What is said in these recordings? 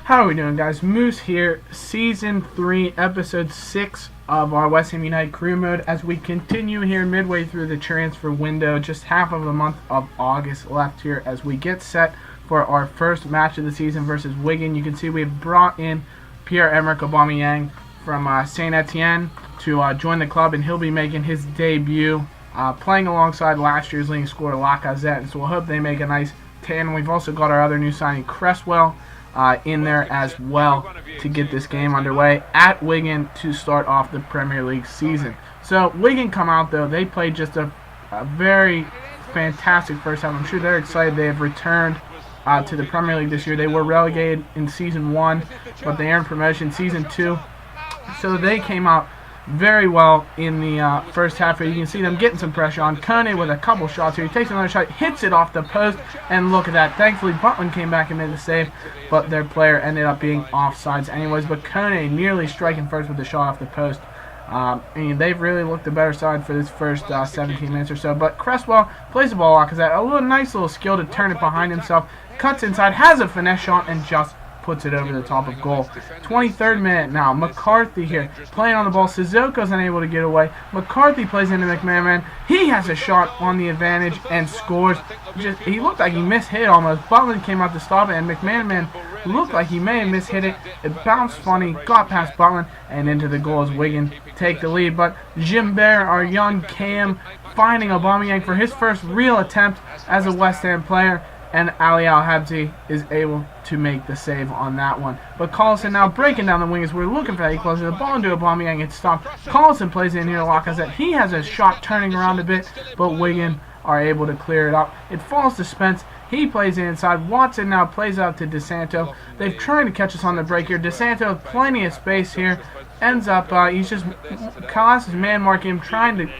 How are we doing, guys? Moose here, Season 3, Episode 6 of our West Ham United career mode as we continue here midway through the transfer window. Just half of the month of August left here as we get set for our first match of the season versus Wigan. You can see we've brought in Pierre-Emerick Aubameyang from Saint Etienne to join the club, and he'll be making his debut playing alongside last year's leading scorer Lacazette, and so we'll hope they make a nice tandem. We've also got our other new signing, Cresswell, in there as well to get this game underway at Wigan to start off the Premier League season. So Wigan come out, though. They played just a very fantastic first half. I'm sure they're excited. They have returned to the Premier League this year. They were relegated in Season 1, but they earned promotion Season 2. So they came out very well in the first half here. You can see them getting some pressure on Kone with a couple shots here. He takes another shot, hits it off the post, and look at that. Thankfully, Butland came back and made the save, but their player ended up being offsides anyways. But Kone nearly striking first with the shot off the post. They've really looked the better side for this first 17 minutes or so. But Cresswell plays the ball off because that nice little skill to turn it behind himself, cuts inside, has a finesse shot, and just puts it over the top of goal. 23rd minute now. McCarthy here playing on the ball. Sissoko's unable to get away. McCarthy plays into McManaman. He has a shot on the advantage and scores. He looked like he mishit almost. Butland came out to stop it, and McManaman looked like he may have mishit it. It bounced funny, got past Butland, and into the goal as Wigan take the lead. But Jimbert, our young Cam, finding Aubameyang for his first real attempt as a West Ham player, and Ali Al-Habsi is able to make the save on that one. But Collison now breaking down the wing as we're looking for that equalizer. The ball into Aubameyang, it's stopped. Collison plays in here to Lacazette. He has a shot turning around a bit, but Wigan are able to clear it up. It falls to Spence. He plays inside. Watson now plays out to DeSanto. They've tried to catch us on the break here. DeSanto with plenty of space here. Ends up, Kalas is man marking him, trying to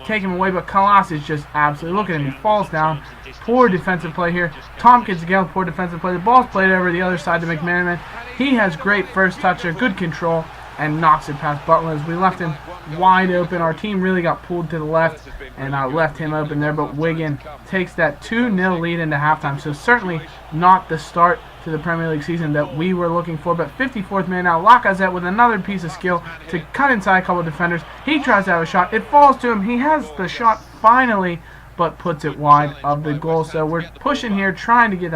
take him away, but Kalas is just absolutely, look at him, he falls down. Poor defensive play here. Tompkins again with poor defensive play. The ball's played over the other side to McManaman. He has great first touch there, good control, and knocks it past Butler as we left him wide open. Our team really got pulled to the left and left him open there, but Wigan takes that 2-0 lead into halftime. So certainly not the start to the Premier League season that we were looking for. But 54th minute now, Lacazette with another piece of skill to cut inside a couple of defenders. He tries to have a shot. It falls to him. He has the shot finally, but puts it wide of the goal. So we're pushing here, trying to get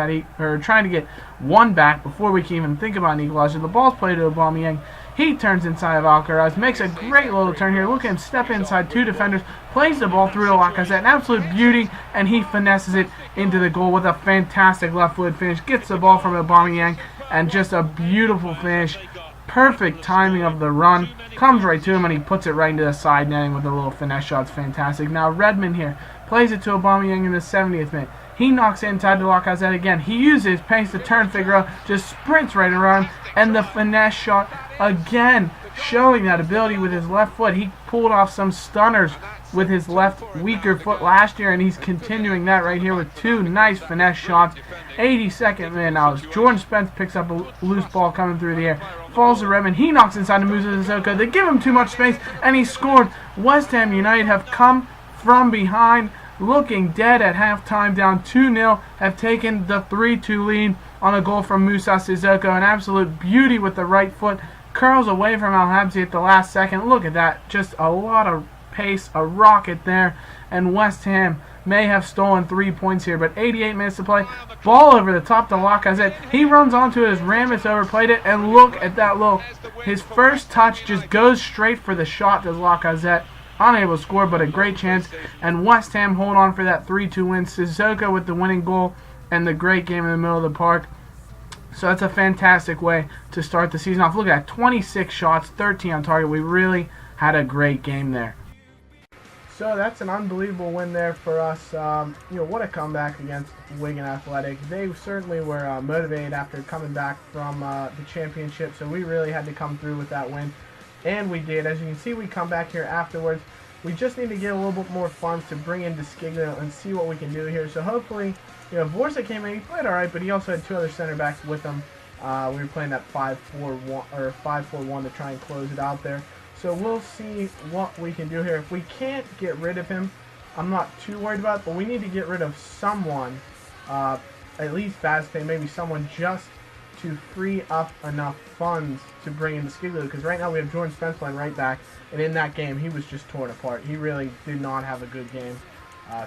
trying to get one back before we can even think about an equalizer. The ball's played to Aubameyang. He turns inside of Alcaraz, makes a great little turn here. Look at him step inside two defenders, plays the ball through to Lacazette, an absolute beauty, and he finesses it into the goal with a fantastic left-footed finish. Gets the ball from Aubameyang, and just a beautiful finish. Perfect timing of the run. Comes right to him, and he puts it right into the side netting with a little finesse shot. It's fantastic. Now Redmond here plays it to Aubameyang in the 70th minute. He knocks it inside to Lacazette again. He uses pace to turn Figueroa, just sprints right around, and the finesse shot again, showing that ability with his left foot. He pulled off some stunners with his left weaker foot last year, and he's continuing that right here with two nice finesse shots. 82nd minute now as Jordan Spence picks up a loose ball coming through the air. Falls to Redmond. He knocks inside to Musa Sissoko. They give him too much space, and he scored. West Ham United have come from behind, looking dead at halftime, down 2-0, have taken the 3-2 lead on a goal from Musa Sissoko. An absolute beauty with the right foot. Curls away from Al-Habsi at the last second. Look at that. Just a lot of pace, a rocket there. And West Ham may have stolen 3 points here, but 88 minutes to play. Ball over the top to Lacazette. He runs onto it as Ramos overplayed it, and look at that his first touch just goes straight for the shot to Lacazette. Unable to score, but a great chance. And West Ham hold on for that 3-2 win. Sissoko with the winning goal and the great game in the middle of the park. So that's a fantastic way to start the season off. Look at that, 26 shots, 13 on target. We really had a great game there. So that's an unbelievable win there for us. What a comeback against Wigan Athletic. They certainly were motivated after coming back from the championship, so we really had to come through with that win. And we did. As you can see, we come back here afterwards. We just need to get a little bit more funds to bring in Desciglia and see what we can do here. So hopefully, Vorsa came in. He played all right, but he also had two other center backs with him. We were playing that 5-4-1 or 5-4-1 to try and close it out there. So we'll see what we can do here. If we can't get rid of him, I'm not too worried about it, but we need to get rid of someone, at least Vazquez, maybe someone just to free up enough funds to bring in Descaglio, because right now we have Jordan Spence playing right back, and in that game he was just torn apart. He really did not have a good game,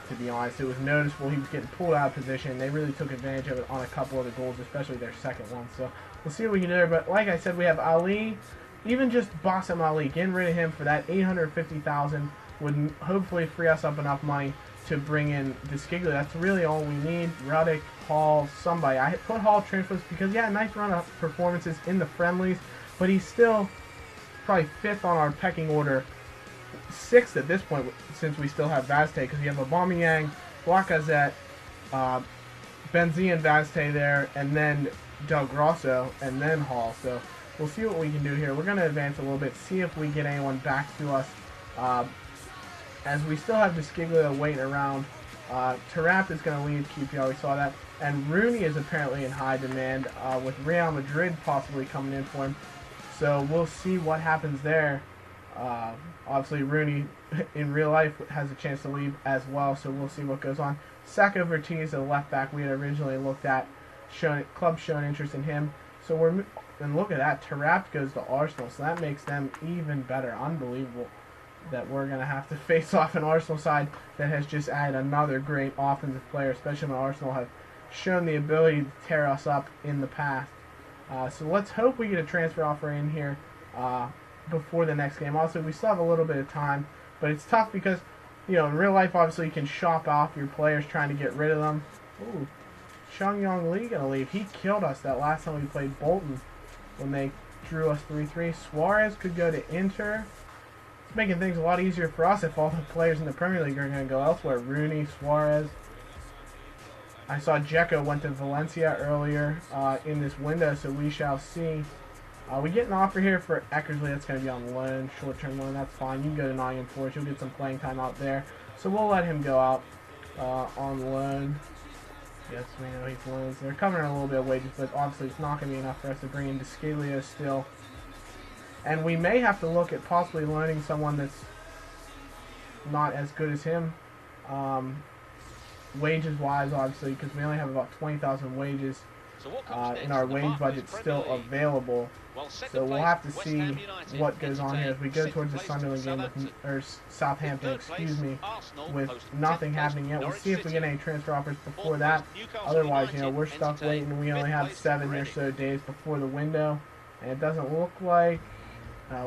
to be honest. It was noticeable. He was getting pulled out of position. They really took advantage of it on a couple of the goals, especially their second one. So we'll see what we can do there. But like I said, we have Ali, even just Bassem Ali, getting rid of him for that $850,000 would hopefully free us up enough money to bring in Descaglio. That's really all we need. Ruddick, Hall, somebody. I put Hall transfers because he had a nice run of performances in the friendlies, but he's still probably 5th on our pecking order. 6th at this point, since we still have Vazte, because you have Aubameyang, Lacazette, Benzia and Vazte there, and then Del Grosso, and then Hall. So we'll see what we can do here. We're going to advance a little bit, see if we get anyone back to us, as we still have Descaglio waiting around. Tarap is going to leave QPR, we saw that. And Rooney is apparently in high demand, with Real Madrid possibly coming in for him. So we'll see what happens there. Obviously, Rooney in real life has a chance to leave as well, so we'll see what goes on. Saka Vertiz, the left back we had originally looked at, club showing interest in him. So and look at that, Tarap goes to Arsenal, so that makes them even better. Unbelievable that we're going to have to face off an Arsenal side that has just added another great offensive player, especially when Arsenal have shown the ability to tear us up in the past. So let's hope we get a transfer offer in here before the next game. Also, we still have a little bit of time, but it's tough because, you know, in real life, obviously, you can shop off your players trying to get rid of them. Ooh, Chung Yong Lee going to leave. He killed us that last time we played Bolton when they drew us 3-3. Suarez could go to Inter. It's making things a lot easier for us if all the players in the Premier League are going to go elsewhere. Rooney, Suarez. I saw Dzeko went to Valencia earlier in this window, so we shall see. We get an offer here for Eckersley. That's going to be on loan, short-term loan. That's fine. You can go to Nottingham Forest. You'll get some playing time out there. So we'll let him go out on loan. Yes, we know he's loans. They're covering a little bit of wages, but obviously it's not going to be enough for us to bring in Descaglio still. And we may have to look at possibly loaning someone that's not as good as him. Wages-wise, obviously, because we only have about 20,000 wages in our wage budget still available. So we'll have to see what goes on here as we go towards the Sunderland game, or Southampton, excuse me, with nothing happening yet. We'll see if we get any transfer offers before that. Otherwise, you know, we're stuck waiting. We only have 7 or so days before the window, and it doesn't look like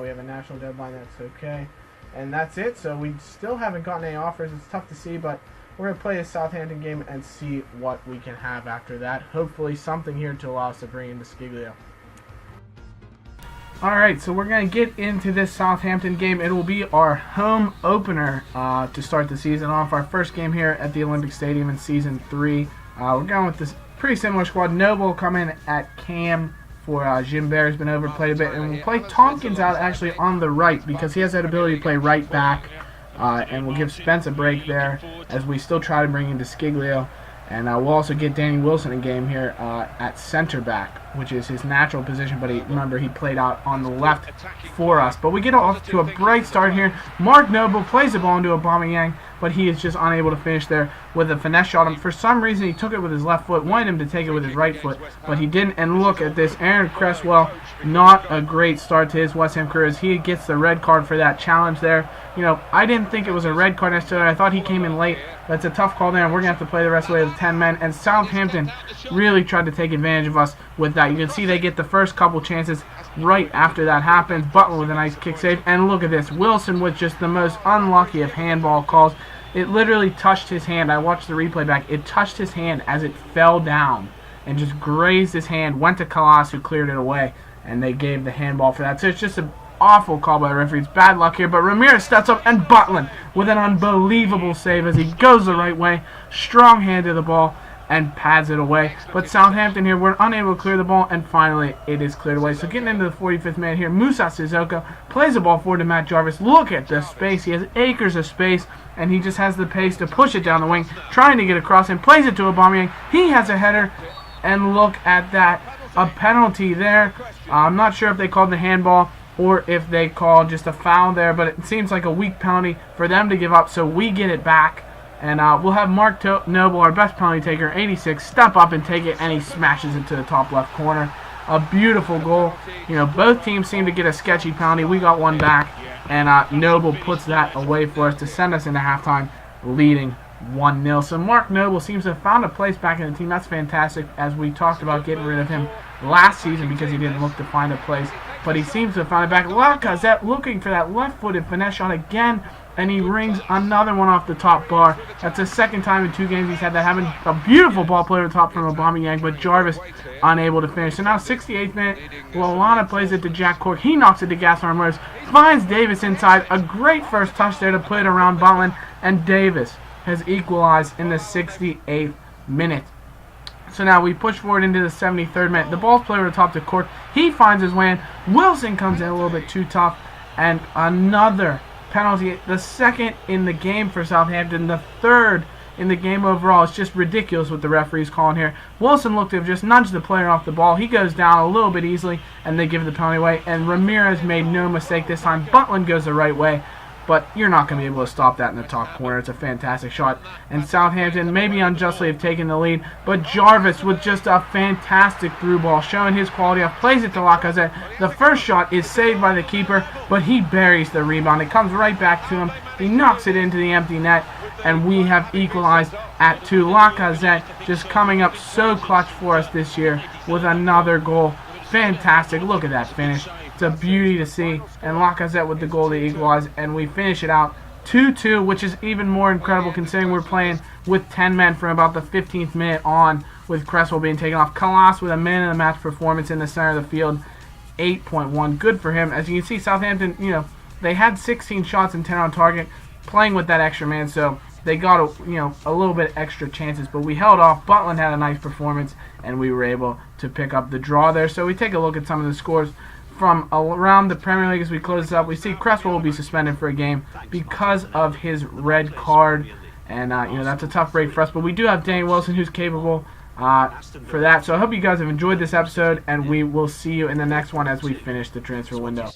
we have a national deadline. That's okay, and that's it. So we still haven't gotten any offers. It's tough to see, but we're going to play a Southampton game and see what we can have after that. Hopefully something here to allow us to bring in Descaglio. Alright, so we're going to get into this Southampton game. It will be our home opener to start the season off. Our first game here at the Olympic Stadium in Season 3. We're going with this pretty similar squad. Noble coming at Cam for Gimbert's been overplayed a bit. And we'll play Tompkins out actually on the right because he has that ability to play right back. And we'll give Spence a break there as we still try to bring in Descaglio. And we'll also get Danny Wilson in game here at center back, which is his natural position. But remember, he played out on the left for us. But we get off to a bright start here. Mark Noble plays the ball into Aubameyang, but he is just unable to finish there with a finesse shot. And for some reason, he took it with his left foot. Wanted him to take it with his right foot, but he didn't. And look at this. Aaron Cresswell, not a great start to his West Ham career as he gets the red card for that challenge there. You know, I didn't think it was a red card necessarily. I thought he came in late. That's a tough call there, and we're going to have to play the rest of the way with 10 men. And Southampton really tried to take advantage of us with that. You can see they get the first couple chances right after that happens. Butler with a nice kick save. And look at this. Wilson with just the most unlucky of handball calls. It literally touched his hand. I watched the replay back. It touched his hand as it fell down and just grazed his hand. Went to Kalas, who cleared it away, and they gave the handball for that. So it's just an awful call by the referee. It's bad luck here, but Ramirez steps up, and Butland with an unbelievable save as he goes the right way. Strong hand to the ball and pads it away. But Southampton here, we're unable to clear the ball, and finally it is cleared away. So getting into the 45th minute here, Musa Sissoko plays the ball forward to Matt Jarvis. Look at the space. He has acres of space, and he just has the pace to push it down the wing, trying to get across, and plays it to Aubameyang. He has a header, and look at that. A penalty there. I'm not sure if they called the handball or if they called just a foul there, but it seems like a weak penalty for them to give up, so we get it back. And we'll have Mark Noble, our best penalty taker, 86, step up and take it, and he smashes it to the top left corner. A beautiful goal. You know, both teams seem to get a sketchy penalty. We got one back, and Noble puts that away for us to send us into halftime leading 1-0. So Mark Noble seems to have found a place back in the team. That's fantastic, as we talked about getting rid of him last season because he didn't look to find a place. But he seems to have found it back. Lacazette looking for that left-footed finesse shot again, and he rings another one off the top bar. That's the second time in 2 games he's had that happen. A beautiful ball play over the top from Aubameyang, but Jarvis unable to finish. So now 68th minute, Lallana plays it to Jack Cork. He knocks it to Gaspar Morris, finds Davis inside. A great first touch there to put it around Butland, and Davis has equalized in the 68th minute. So now we push forward into the 73rd minute. The ball's played over the top to Cork. He finds his way in. Wilson comes in a little bit too tough, and another penalty, the second in the game for Southampton, the third in the game overall. It's just ridiculous what the referee's calling here. Wilson looked to have just nudged the player off the ball. He goes down a little bit easily, and they give the penalty away. And Ramirez made no mistake this time. Butland goes the right way, but you're not going to be able to stop that in the top corner. It's a fantastic shot. And Southampton maybe unjustly have taken the lead, but Jarvis with just a fantastic through ball, showing his quality off, plays it to Lacazette. The first shot is saved by the keeper, but he buries the rebound. It comes right back to him. He knocks it into the empty net, and we have equalized at 2. Lacazette just coming up so clutch for us this year with another goal. Fantastic. Look at that finish. It's a beauty to see. And Lacazette with the goal to equalize, and we finish it out 2-2, which is even more incredible considering we're playing with 10 men from about the 15th minute on, with Cresswell being taken off. Kalas with a man-of-the-match performance in the center of the field, 8.1. Good for him. As you can see, Southampton, you know, they had 16 shots and 10 on target, playing with that extra man, so they got a little bit extra chances, but we held off. Butland had a nice performance, and we were able to pick up the draw there. So we take a look at some of the scores from around the Premier League as we close this up. We see Cresswell will be suspended for a game because of his red card, and that's a tough break for us. But we do have Danny Wilson, who's capable for that. So I hope you guys have enjoyed this episode, and we will see you in the next one as we finish the transfer window.